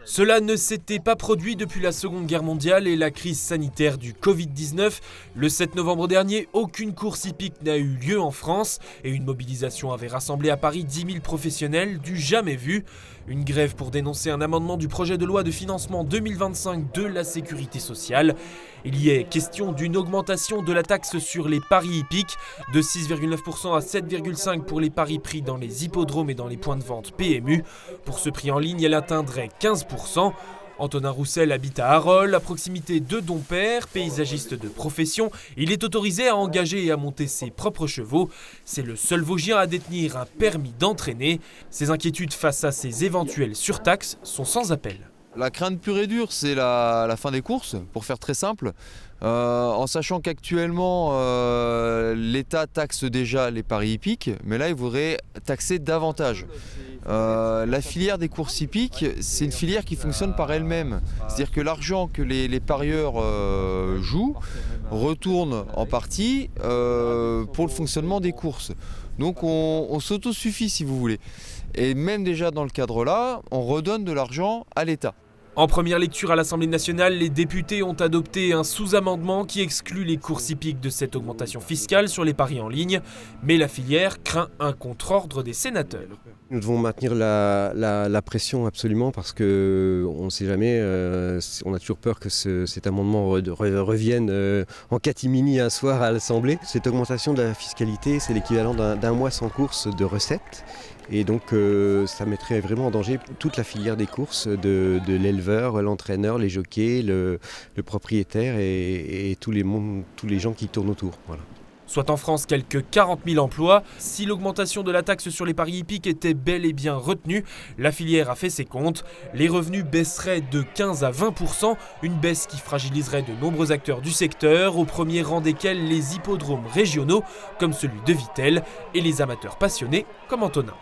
Cela ne s'était pas produit depuis la Seconde Guerre mondiale et la crise sanitaire du Covid-19. Le 7 novembre dernier, aucune course hippique n'a eu lieu en France et une mobilisation avait rassemblé à Paris 10 000 professionnels du jamais vu. Une grève pour dénoncer un amendement du projet de loi de financement 2025 de la sécurité sociale. Il y est question d'une augmentation de la taxe sur les paris hippiques de 6,9% à 7,5% pour les paris pris dans les hippodromes et dans les points de vente PMU. Pour ce prix en ligne, elle atteindrait 15%. Antonin Roussel habite à Arolles, à proximité de Dompère, paysagiste de profession. Il est autorisé à engager et à monter ses propres chevaux. C'est le seul Vosgien à détenir un permis d'entraîner. Ses inquiétudes face à ces éventuelles surtaxes sont sans appel. La crainte pure et dure, c'est la fin des courses, pour faire très simple. En sachant qu'actuellement, l'État taxe déjà les paris hippiques, mais là, il voudrait taxer davantage. La filière des courses hippiques, c'est une filière qui fonctionne par elle-même. C'est-à-dire que l'argent que les parieurs jouent retourne en partie pour le fonctionnement des courses. Donc on s'autosuffit, si vous voulez. Et même déjà dans le cadre-là, on redonne de l'argent à l'État. En première lecture à l'Assemblée nationale, les députés ont adopté un sous-amendement qui exclut les courses hippiques de cette augmentation fiscale sur les paris en ligne. Mais la filière craint un contre-ordre des sénateurs. Nous devons maintenir la pression absolument parce qu'on ne sait jamais, on a toujours peur que cet amendement revienne en catimini un soir à l'Assemblée. Cette augmentation de la fiscalité, c'est l'équivalent d'un mois sans course de recettes. Et donc ça mettrait vraiment en danger toute la filière des courses, de l'éleveur, l'entraîneur, les jockeys, le propriétaire et tous les gens qui tournent autour. Voilà. Soit en France quelques 40 000 emplois. Si l'augmentation de la taxe sur les paris hippiques était bel et bien retenue, la filière a fait ses comptes. Les revenus baisseraient de 15 à 20%, une baisse qui fragiliserait de nombreux acteurs du secteur, au premier rang desquels les hippodromes régionaux, comme celui de Vittel, et les amateurs passionnés comme Antonin.